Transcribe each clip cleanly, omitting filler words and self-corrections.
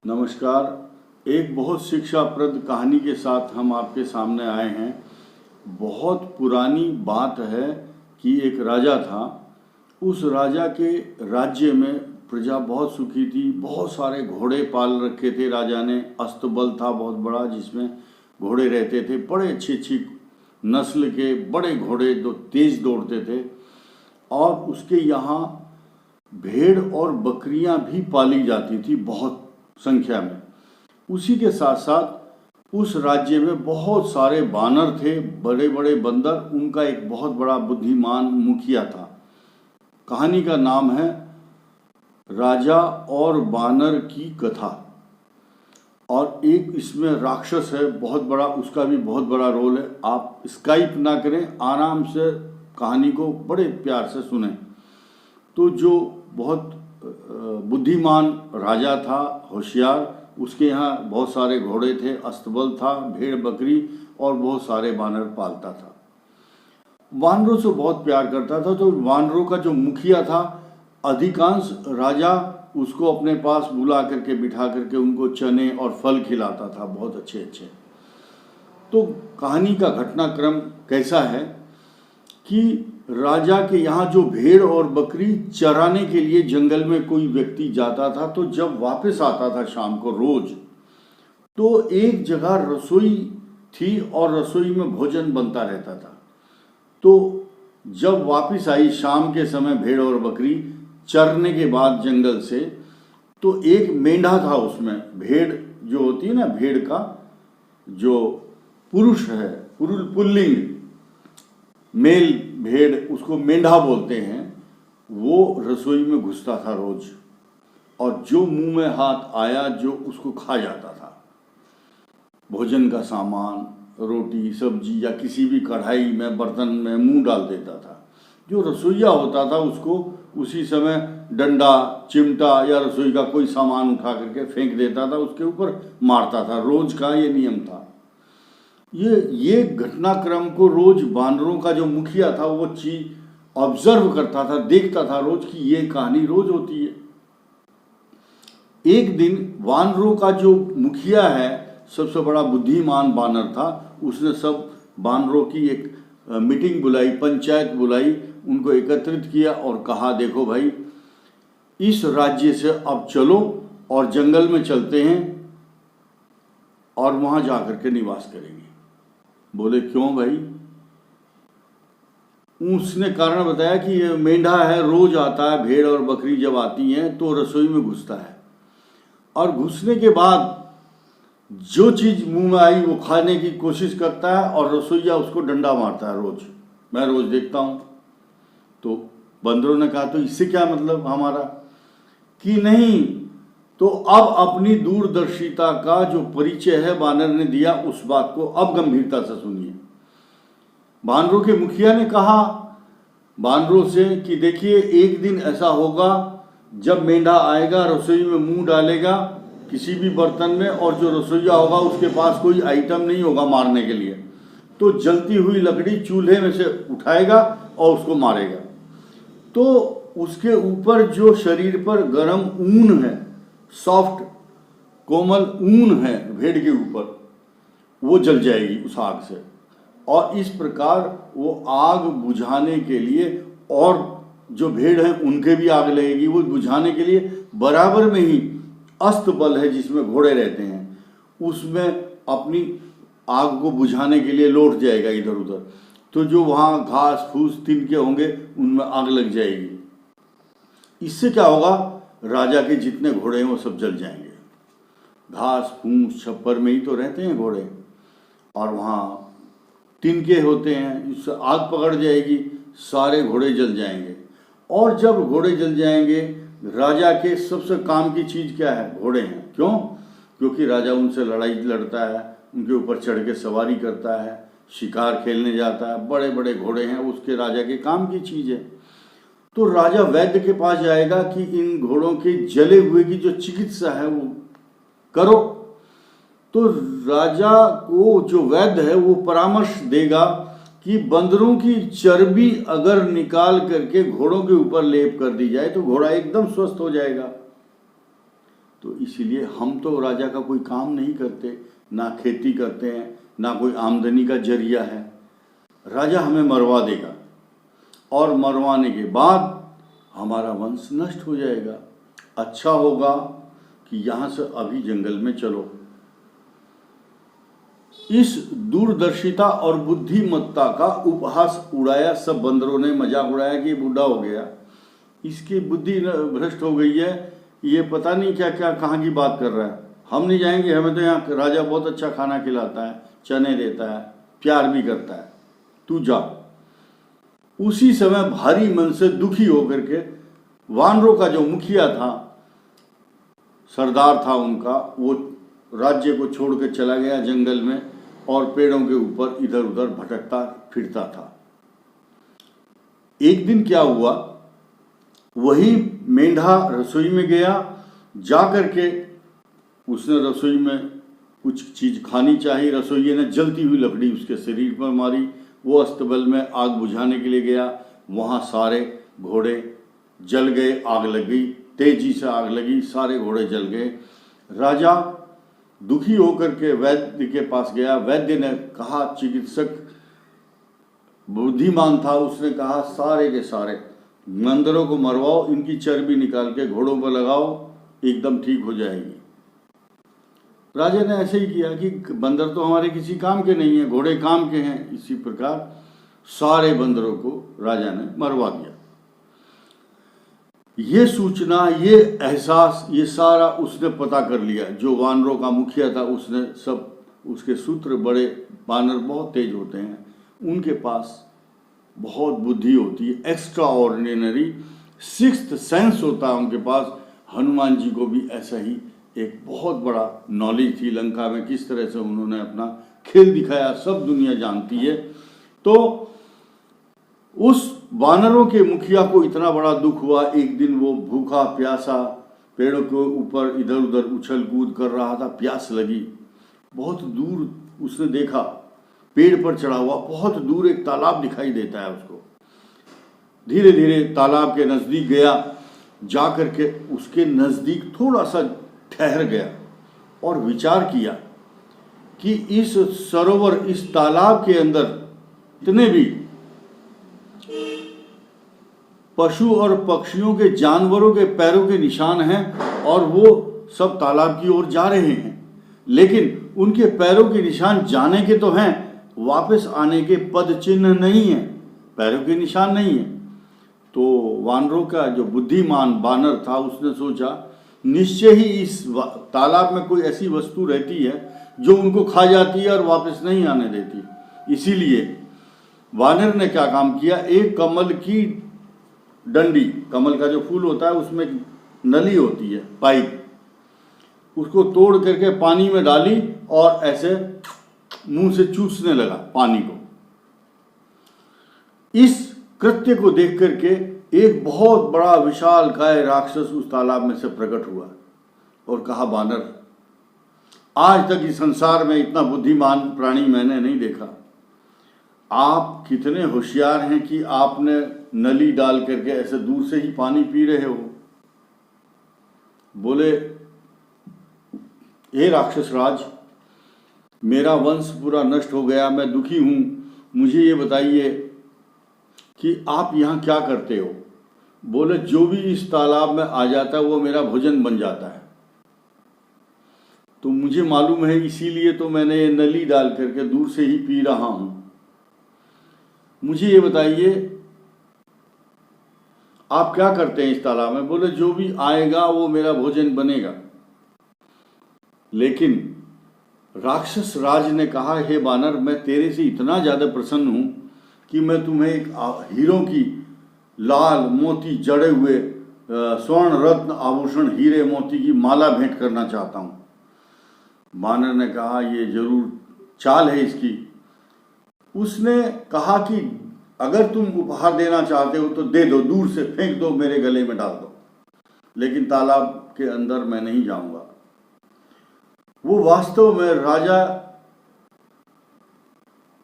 नमस्कार। एक बहुत शिक्षाप्रद कहानी के साथ हम आपके सामने आए हैं। बहुत पुरानी बात है कि एक राजा था। उस राजा के राज्य में प्रजा बहुत सुखी थी। बहुत सारे घोड़े पाल रखे थे राजा ने। अस्तबल था बहुत बड़ा, जिसमें घोड़े रहते थे। बड़े अच्छी नस्ल के बड़े घोड़े जो तेज दौड़ते थे। और उसके यहाँ भेड़ और बकरियां भी पाली जाती थी बहुत संख्या में। उसी के साथ साथ उस राज्य में बहुत सारे बानर थे, बड़े बड़े बंदर। उनका एक बहुत बड़ा बुद्धिमान मुखिया था। कहानी का नाम है राजा और बानर की कथा। और एक इसमें राक्षस है बहुत बड़ा, उसका भी बहुत बड़ा रोल है। आप स्काइप ना करें, आराम से कहानी को बड़े प्यार से सुने। तो जो बहुत बुद्धिमान राजा था, होशियार, उसके यहाँ बहुत सारे घोड़े थे, अस्तबल था, भेड़ बकरी और बहुत सारे बानर पालता था। वानरों से बहुत प्यार करता था। तो वानरों का जो मुखिया था, अधिकांश राजा उसको अपने पास बुला करके बिठा करके उनको चने और फल खिलाता था, बहुत अच्छे अच्छे। तो कहानी का घटनाक्रम कैसा है कि राजा के यहाँ जो भेड़ और बकरी चराने के लिए जंगल में कोई व्यक्ति जाता था, तो जब वापस आता था शाम को रोज, तो एक जगह रसोई थी और रसोई में भोजन बनता रहता था। तो जब वापस आई शाम के समय भेड़ और बकरी चरने के बाद जंगल से, तो एक मेंढा था उसमें। भेड़ जो होती है ना, भेड़ का जो पुरुष है, पुल्लिंग मेल भेड़, उसको मेंढा बोलते हैं, वो रसोई में घुसता था रोज। और जो मुंह में हाथ आया जो उसको खा जाता था। भोजन का सामान, रोटी सब्जी या किसी भी कढ़ाई में बर्तन में मुंह डाल देता था। जो रसोइया होता था उसको उसी समय डंडा, चिमटा या रसोई का कोई सामान उठा करके फेंक देता था, उसके ऊपर मारता था। रोज का ये नियम था। ये घटनाक्रम को रोज बानरों का जो मुखिया था वो चीज ऑब्जर्व करता था, देखता था रोज कि ये कहानी रोज होती है। एक दिन वानरों का जो मुखिया है, सबसे बड़ा बुद्धिमान बानर था, उसने सब बानरों की एक मीटिंग बुलाई, पंचायत बुलाई, उनको एकत्रित किया और कहा, देखो भाई, इस राज्य से अब चलो और जंगल में चलते हैं और वहां जाकर के निवास करेंगे। बोले क्यों भाई? उसने कारण बताया कि ये मेंढा है, रोज आता है, भेड़ और बकरी जब आती हैं तो रसोई में घुसता है, और घुसने के बाद जो चीज मुंह में आई वो खाने की कोशिश करता है और रसोइया उसको डंडा मारता है रोज। मैं रोज देखता हूं। तो बंदरों ने कहा, तो इससे क्या मतलब हमारा? कि नहीं, तो अब अपनी दूरदर्शिता का जो परिचय है बानर ने दिया, उस बात को अब गंभीरता से सुनिए। बानरों के मुखिया ने कहा बानरों से कि देखिए, एक दिन ऐसा होगा जब मेंढा आएगा, रसोई में मुंह डालेगा किसी भी बर्तन में, और जो रसोइया होगा उसके पास कोई आइटम नहीं होगा मारने के लिए, तो जलती हुई लकड़ी चूल्हे में से उठाएगा और उसको मारेगा। तो उसके ऊपर जो शरीर पर गर्म ऊन है, सॉफ्ट कोमल ऊन है भेड़ के ऊपर, वो जल जाएगी उस आग से। और इस प्रकार वो आग बुझाने के लिए, और जो भेड़ है उनके भी आग लगेगी, वो बुझाने के लिए बराबर में ही अस्तबल है जिसमें घोड़े रहते हैं, उसमें अपनी आग को बुझाने के लिए लौट जाएगा इधर उधर। तो जो वहाँ घास फूस तिनके होंगे उनमें आग लग जाएगी। इससे क्या होगा? राजा के जितने घोड़े हैं वो सब जल जाएंगे। घास फूस छप्पर में ही तो रहते हैं घोड़े, और वहाँ तिनके होते हैं, इससे आग पकड़ जाएगी, सारे घोड़े जल जाएंगे। और जब घोड़े जल जाएंगे, राजा के सबसे काम की चीज़ क्या है? घोड़े हैं। क्यों? क्योंकि राजा उनसे लड़ाई लड़ता है, उनके ऊपर चढ़ के सवारी करता है, शिकार खेलने जाता है। बड़े बड़े घोड़े हैं, उसके राजा के काम की चीज़ है। तो राजा वैद्य के पास जाएगा कि इन घोड़ों के जले हुए की जो चिकित्सा है वो करो। तो राजा को जो वैद्य है वो परामर्श देगा कि बंदरों की चर्बी अगर निकाल करके घोड़ों के ऊपर लेप कर दी जाए तो घोड़ा एकदम स्वस्थ हो जाएगा। तो इसीलिए हम तो राजा का कोई काम नहीं करते, ना खेती करते हैं, ना कोई आमदनी का जरिया है। राजा हमें मरवा देगा और मरवाने के बाद हमारा वंश नष्ट हो जाएगा। अच्छा होगा कि यहाँ से अभी जंगल में चलो। इस दूरदर्शिता और बुद्धिमत्ता का उपहास उड़ाया। सब बंदरों ने मजाक उड़ाया कि ये बूढ़ा हो गया, इसकी बुद्धि भ्रष्ट हो गई है, ये पता नहीं क्या क्या कहाँ की बात कर रहा है। हम नहीं जाएंगे, हमें तो यहाँ राजा बहुत अच्छा खाना खिलाता है, चने देता है, प्यार भी करता है, तू जा। उसी समय भारी मन से दुखी होकर के वानरों का जो मुखिया था, सरदार था उनका, वो राज्य को छोड़कर चला गया जंगल में और पेड़ों के ऊपर इधर उधर भटकता फिरता था। एक दिन क्या हुआ, वही मेंढा रसोई में गया, जा करके उसने रसोई में कुछ चीज खानी चाहिए। रसोइये ने जलती हुई लकड़ी उसके शरीर पर मारी। वो अस्तबल में आग बुझाने के लिए गया, वहाँ सारे घोड़े जल गए, आग लग गई, तेजी से आग लगी, सारे घोड़े जल गए। राजा दुखी होकर के वैद्य के पास गया। वैद्य ने कहा, चिकित्सक बुद्धिमान था, उसने कहा सारे के सारे बंदरों को मरवाओ, इनकी चर्बी निकाल के घोड़ों पर लगाओ, एकदम ठीक हो जाएगी। राजा ने ऐसे ही किया कि बंदर तो हमारे किसी काम के नहीं है, घोड़े काम के हैं। इसी प्रकार सारे बंदरों को राजा ने मरवा दिया। ये सूचना, ये एहसास, ये सारा उसने पता कर लिया। जो वानरों का मुखिया था उसने सब, उसके सूत्र, बड़े वानर बहुत तेज होते हैं, उनके पास बहुत बुद्धि होती है, एक्स्ट्रा ऑर्डिनरी सिक्स्थ सेंस होता है उनके पास। हनुमान जी को भी ऐसा ही एक बहुत बड़ा नॉलेज थी लंका में, किस तरह से उन्होंने अपना खेल दिखाया, सब दुनिया जानती है। तो उस वानरों के मुखिया को इतना बड़ा दुख हुआ। एक दिन वो भूखा प्यासा पेड़ों के ऊपर इधर उधर उछल कूद कर रहा था, प्यास लगी। बहुत दूर उसने देखा, पेड़ पर चढ़ा हुआ बहुत दूर एक तालाब दिखाई देता है उसको। धीरे धीरे तालाब के नजदीक गया, जा करके उसके नजदीक थोड़ा सा ठहर गया और विचार किया कि इस सरोवर, इस तालाब के अंदर इतने भी पशु और पक्षियों के, जानवरों के पैरों के निशान हैं और वो सब तालाब की ओर जा रहे हैं, लेकिन उनके पैरों के निशान जाने के तो हैं, वापस आने के पद चिन्ह नहीं है, पैरों के निशान नहीं है। तो वानरों का जो बुद्धिमान वानर था उसने सोचा, निश्चय ही इस तालाब में कोई ऐसी वस्तु रहती है जो उनको खा जाती है और वापस नहीं आने देती। इसीलिए वानर ने क्या काम किया, एक कमल की डंडी, कमल का जो फूल होता है उसमें नली होती है, पाइप, उसको तोड़ करके पानी में डाली और ऐसे मुंह से चूसने लगा पानी को। इस कृत्य को देख करके एक बहुत बड़ा विशालकाय राक्षस उस तालाब में से प्रकट हुआ और कहा, वानर, आज तक इस संसार में इतना बुद्धिमान प्राणी मैंने नहीं देखा। आप कितने होशियार हैं कि आपने नली डाल करके ऐसे दूर से ही पानी पी रहे हो। बोले, हे राक्षस राज, मेरा वंश पूरा नष्ट हो गया, मैं दुखी हूं, मुझे ये बताइए कि आप यहाँ क्या करते हो। बोले, जो भी इस तालाब में आ जाता है वो मेरा भोजन बन जाता है। तो मुझे मालूम है, इसीलिए तो मैंने ये नली डाल करके दूर से ही पी रहा हूं। मुझे ये बताइए आप क्या करते हैं इस तालाब में। बोले, जो भी आएगा वो मेरा भोजन बनेगा। लेकिन राक्षस राज ने कहा, हे वानर, मैं तेरे से इतना ज्यादा प्रसन्न हूं कि मैं तुम्हें एक हीरों की लाल मोती जड़े हुए स्वर्ण रत्न आभूषण हीरे मोती की माला भेंट करना चाहता हूं। वानर ने कहा, ये जरूर चाल है इसकी। उसने कहा कि अगर तुम उपहार देना चाहते हो तो दे दो, दूर से फेंक दो, मेरे गले में डाल दो, लेकिन तालाब के अंदर मैं नहीं जाऊंगा। वो वास्तव में राजा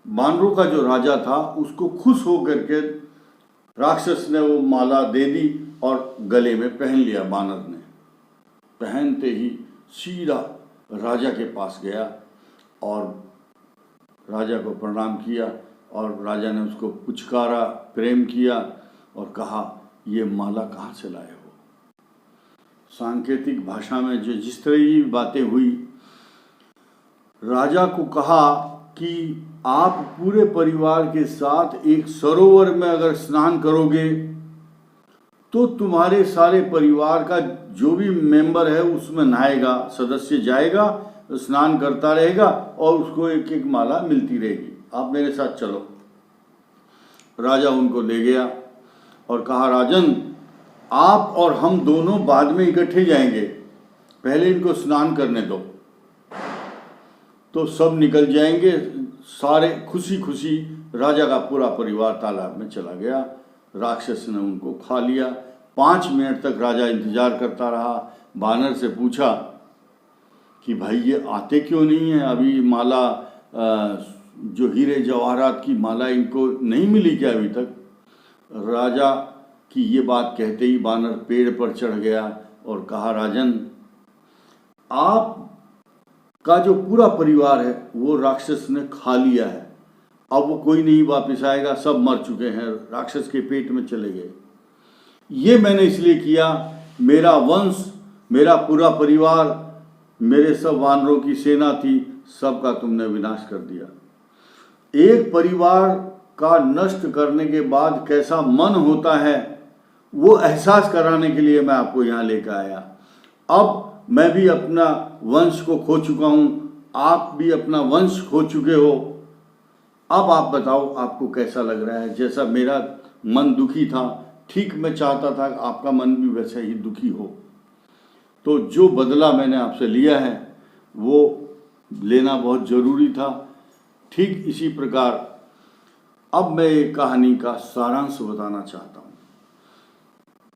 बानरों का जो राजा था उसको खुश होकर के राक्षस ने वो माला दे दी और गले में पहन लिया। बानर ने पहनते ही सीधा राजा के पास गया और राजा को प्रणाम किया और राजा ने उसको पुचकारा, प्रेम किया और कहा, ये माला कहाँ से लाए हो। सांकेतिक भाषा में जो जिस तरह की बातें हुई, राजा को कहा कि आप पूरे परिवार के साथ एक सरोवर में अगर स्नान करोगे तो तुम्हारे सारे परिवार का जो भी मेंबर है उसमें नहाएगा, सदस्य जाएगा, स्नान करता रहेगा और उसको एक एक माला मिलती रहेगी। आप मेरे साथ चलो। राजा उनको ले गया और कहा, राजन आप और हम दोनों बाद में इकट्ठे जाएंगे, पहले इनको स्नान करने दो। तो सब निकल जाएंगे। सारे खुशी खुशी राजा का पूरा परिवार तालाब में चला गया। राक्षस ने उनको खा लिया। 5 मिनट तक राजा इंतजार करता रहा। बानर से पूछा कि भाई ये आते क्यों नहीं है, अभी माला जो हीरे जवाहरात की माला इनको नहीं मिली क्या अभी तक। राजा की ये बात कहते ही बानर पेड़ पर चढ़ गया और कहा, राजन आप का जो पूरा परिवार है वो राक्षस ने खा लिया है, अब वो कोई नहीं वापस आएगा, सब मर चुके हैं, राक्षस के पेट में चले गए। ये मैंने इसलिए किया, मेरा वंश, मेरा पूरा परिवार, मेरे सब वानरों की सेना थी, सबका तुमने विनाश कर दिया। एक परिवार का नष्ट करने के बाद कैसा मन होता है वो एहसास कराने के लिए मैं आपको यहाँ लेकर आया। अब मैं भी अपना वंश को खो चुका हूँ, आप भी अपना वंश खो चुके हो। अब आप बताओ आपको कैसा लग रहा है। जैसा मेरा मन दुखी था, ठीक मैं चाहता था कि आपका मन भी वैसा ही दुखी हो। तो जो बदला मैंने आपसे लिया है वो लेना बहुत ज़रूरी था। ठीक इसी प्रकार अब मैं एक कहानी का सारांश बताना चाहता हूँ।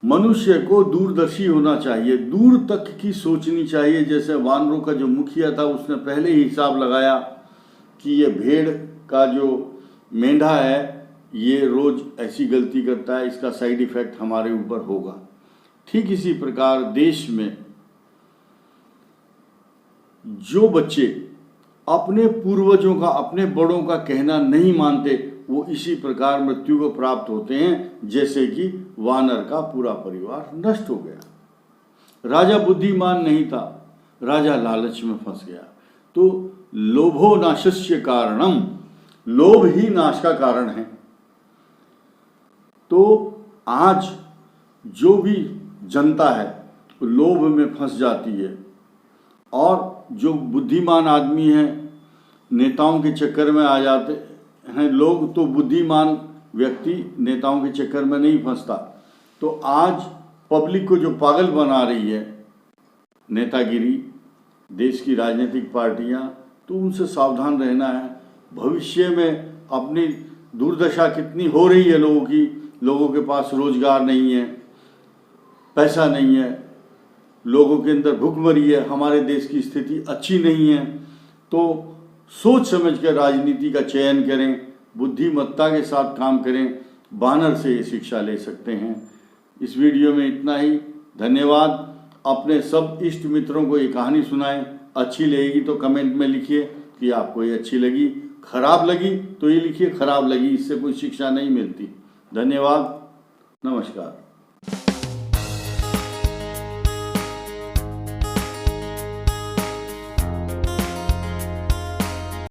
मनुष्य को दूरदर्शी होना चाहिए, दूर तक की सोचनी चाहिए। जैसे वानरों का जो मुखिया था उसने पहले ही हिसाब लगाया कि ये भेड़ का जो मेंढा है ये रोज ऐसी गलती करता है, इसका साइड इफेक्ट हमारे ऊपर होगा। ठीक इसी प्रकार देश में जो बच्चे अपने पूर्वजों का, अपने बड़ों का कहना नहीं मानते, वो इसी प्रकार मृत्यु को प्राप्त होते हैं, जैसे कि वानर का पूरा परिवार नष्ट हो गया। राजा बुद्धिमान नहीं था, राजा लालच में फंस गया। तो लोभो नाशस्य कारणम, लोभ ही नाश का कारण है। तो आज जो भी जनता है लोभ में फंस जाती है और जो बुद्धिमान आदमी हैं नेताओं के चक्कर में आ जाते हैं लोग। तो बुद्धिमान व्यक्ति नेताओं के चक्कर में नहीं फंसता। तो आज पब्लिक को जो पागल बना रही है नेतागिरी, देश की राजनीतिक पार्टियां, तो उनसे सावधान रहना है। भविष्य में अपनी दुर्दशा कितनी हो रही है लोगों की, लोगों के पास रोजगार नहीं है, पैसा नहीं है, लोगों के अंदर भुखमरी है, हमारे देश की स्थिति अच्छी नहीं है। तो सोच समझ कर राजनीति का चयन करें, बुद्धिमत्ता के साथ काम करें। बानर से ये शिक्षा ले सकते हैं। इस वीडियो में इतना ही। धन्यवाद। अपने सब इष्ट मित्रों को ये कहानी सुनाएं। अच्छी लगेगी तो कमेंट में लिखिए कि आपको ये अच्छी लगी। खराब लगी तो ये लिखिए खराब लगी, इससे कोई शिक्षा नहीं मिलती। धन्यवाद। नमस्कार।